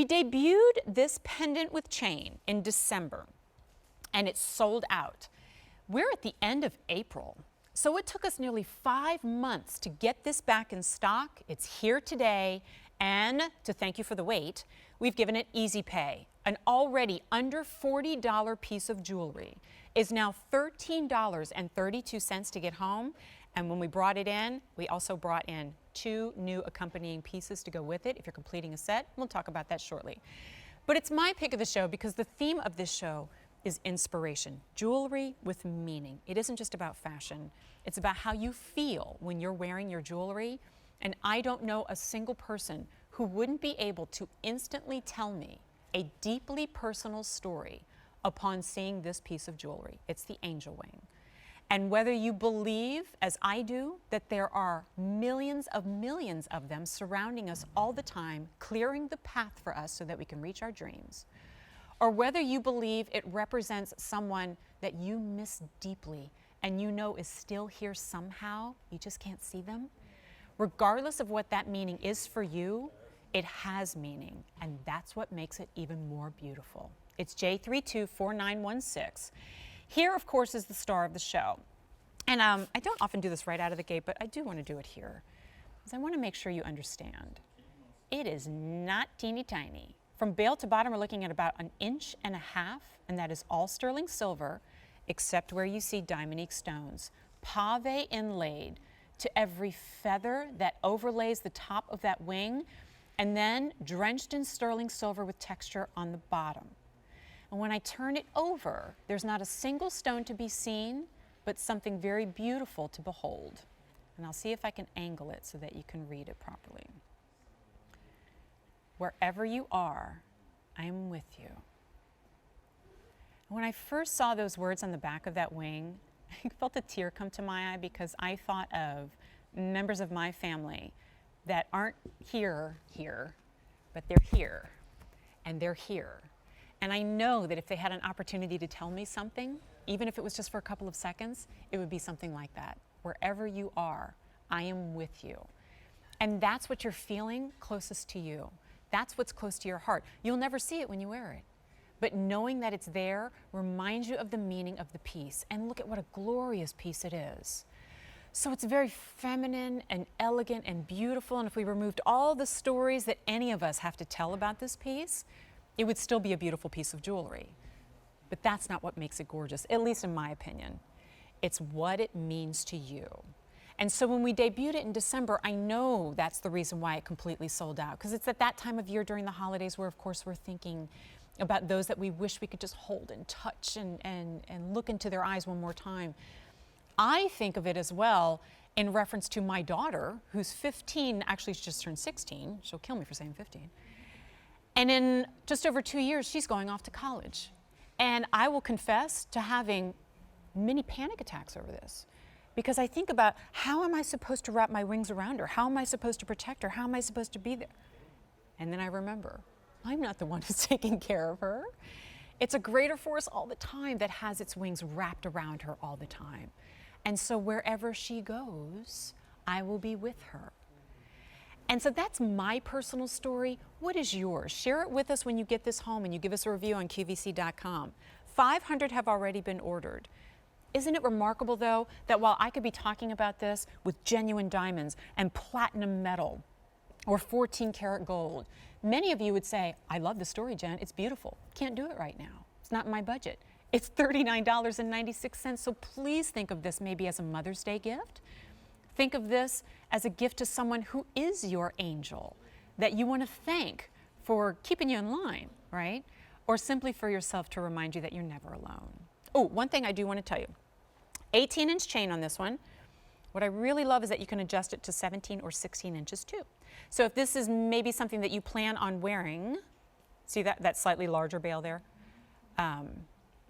debuted this pendant with chain in December, and it's sold out. We're at the end of April, so it took us nearly 5 months to get this back in stock. It's here today, and to thank you for the wait, we've given it easy pay. An already under $40 piece of jewelry is now $13.32 to get home, and when we brought it in, we also brought in 2 new accompanying pieces to go with it if you're completing a set. We'll talk about that shortly. But it's my pick of the show because the theme of this show is inspiration, jewelry with meaning. It isn't just about fashion. It's about how you feel when you're wearing your jewelry. And I don't know a single person who wouldn't be able to instantly tell me a deeply personal story upon seeing this piece of jewelry. It's the angel wing. And whether you believe, as I do, that there are millions of them surrounding us all the time, clearing the path for us so that we can reach our dreams, or whether you believe it represents someone that you miss deeply and you know is still here somehow, you just can't see them, regardless of what that meaning is for you, it has meaning, and that's what makes it even more beautiful. It's J324916. Here, of course, is the star of the show. And I don't often do this right out of the gate, but I do want to do it here, because I want to make sure you understand. It is not teeny tiny. From bail to bottom, we're looking at about 1.5 inches, and that is all sterling silver, except where you see Diamonique stones, pave inlaid to every feather that overlays the top of that wing, and then drenched in sterling silver with texture on the bottom. And when I turn it over, there's not a single stone to be seen, but something very beautiful to behold. And I'll see if I can angle it so that you can read it properly. Wherever you are, I am with you. When I first saw those words on the back of that wing, I felt a tear come to my eye because I thought of members of my family that aren't here, but they're here, and they're here. And I know that if they had an opportunity to tell me something, even if it was just for a couple of seconds, it would be something like that. Wherever you are, I am with you. And that's what you're feeling closest to you. That's what's close to your heart. You'll never see it when you wear it. But knowing that it's there reminds you of the meaning of the piece. And look at what a glorious piece it is. So it's very feminine and elegant and beautiful. And if we removed all the stories that any of us have to tell about this piece, it would still be a beautiful piece of jewelry. But that's not what makes it gorgeous, at least in my opinion. It's what it means to you. And so when we debuted it in December, I know that's the reason why it completely sold out, because it's at that time of year during the holidays where, of course, we're thinking about those that we wish we could just hold and touch and look into their eyes one more time. I think of it as well in reference to my daughter, who's 15, actually she's just turned 16. She'll kill me for saying 15. And in just over 2 years, she's going off to college. And I will confess to having many panic attacks over this, because I think about, how am I supposed to wrap my wings around her? How am I supposed to protect her? How am I supposed to be there? And then I remember, I'm not the one who's taking care of her. It's a greater force all the time that has its wings wrapped around her all the time. And so wherever she goes, I will be with her. And so that's my personal story. What is yours? Share it with us when you get this home and you give us a review on QVC.com. 500 have already been ordered. Isn't it remarkable, though, that while I could be talking about this with genuine diamonds and platinum metal or 14-karat gold, many of you would say, I love the story, Jen. It's beautiful. Can't do it right now. It's not in my budget. It's $39.96. So please think of this maybe as a Mother's Day gift. Think of this as a gift to someone who is your angel, that you want to thank for keeping you in line, right? Or simply for yourself to remind you that you're never alone. Oh, one thing I do want to tell you. 18-inch chain on this one. What I really love is that you can adjust it to 17 or 16 inches too. So if this is maybe something that you plan on wearing, see that slightly larger bail there?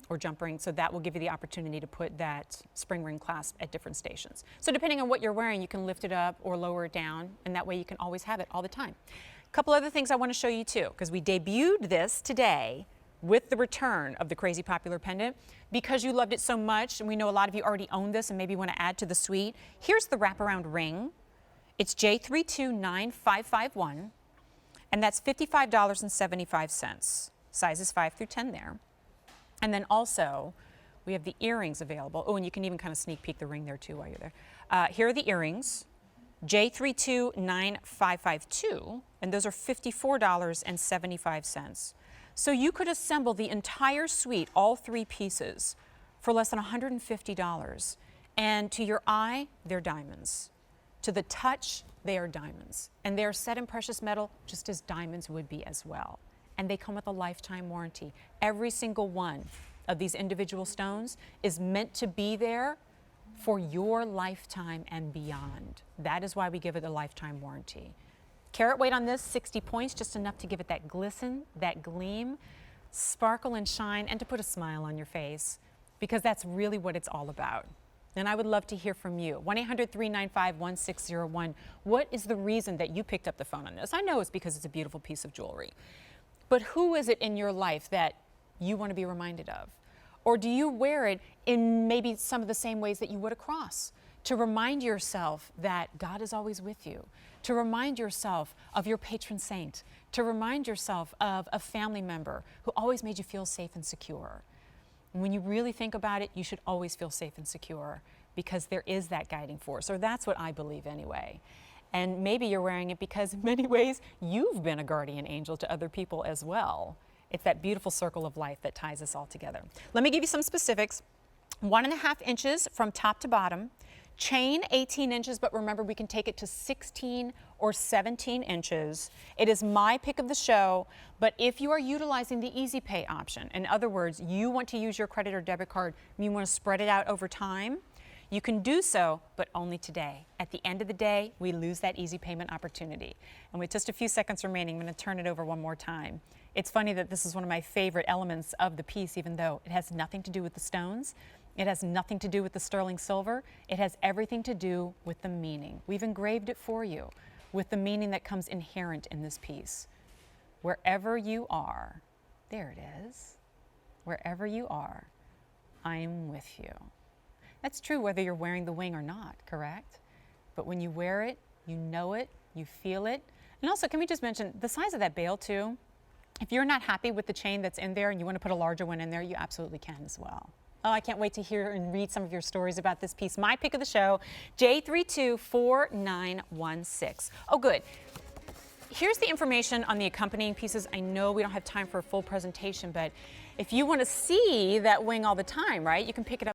Or jump ring, so that will give you the opportunity to put that spring ring clasp at different stations. So depending on what you're wearing, you can lift it up or lower it down, and that way you can always have it all the time. A couple other things I want to show you too, because we debuted this today with the return of the crazy popular pendant. Because you loved it so much, and we know a lot of you already own this and maybe want to add to the suite, here's the wraparound ring. It's J329551. And that's $55.75. Sizes 5 through 10 there. And then also, we have the earrings available. Oh, and you can even kind of sneak peek the ring there too while you're there. Here are the earrings, J329552, and those are $54.75. So you could assemble the entire suite, all 3 pieces, for less than $150. And to your eye, they're diamonds. To the touch, they are diamonds. And they're set in precious metal just as diamonds would be as well. And they come with a lifetime warranty. Every single one of these individual stones is meant to be there for your lifetime and beyond. That is why we give it a lifetime warranty. Carat weight on this, 60 points, just enough to give it that glisten, that gleam, sparkle and shine, and to put a smile on your face, because that's really what it's all about. And I would love to hear from you. 1-800-395-1601. What is the reason that you picked up the phone on this? I know it's because it's a beautiful piece of jewelry. But who is it in your life that you want to be reminded of? Or do you wear it in maybe some of the same ways that you would a cross? To remind yourself that God is always with you. To remind yourself of your patron saint. To remind yourself of a family member who always made you feel safe and secure. And when you really think about it, you should always feel safe and secure, because there is that guiding force, or that's what I believe anyway. And maybe you're wearing it because in many ways you've been a guardian angel to other people as well. It's that beautiful circle of life that ties us all together. Let me give you some specifics. 1.5 inches from top to bottom. Chain 18 inches, but remember we can take it to 16 or 17 inches. It is my pick of the show, but if you are utilizing the Easy Pay option, in other words, you want to use your credit or debit card, you want to spread it out over time, you can do so, but only today. At the end of the day, we lose that easy payment opportunity. And with just a few seconds remaining, I'm going to turn it over one more time. It's funny that this is one of my favorite elements of the piece, even though it has nothing to do with the stones. It has nothing to do with the sterling silver. It has everything to do with the meaning. We've engraved it for you with the meaning that comes inherent in this piece. Wherever you are, there it is. Wherever you are, I am with you. That's true whether you're wearing the wing or not, correct? But when you wear it, you know it, you feel it. And also, can we just mention the size of that bail too? If you're not happy with the chain that's in there and you want to put a larger one in there, you absolutely can as well. Oh, I can't wait to hear and read some of your stories about this piece. My pick of the show, J324916. Oh, good. Here's the information on the accompanying pieces. I know we don't have time for a full presentation, but if you want to see that wing all the time, right, you can pick it up.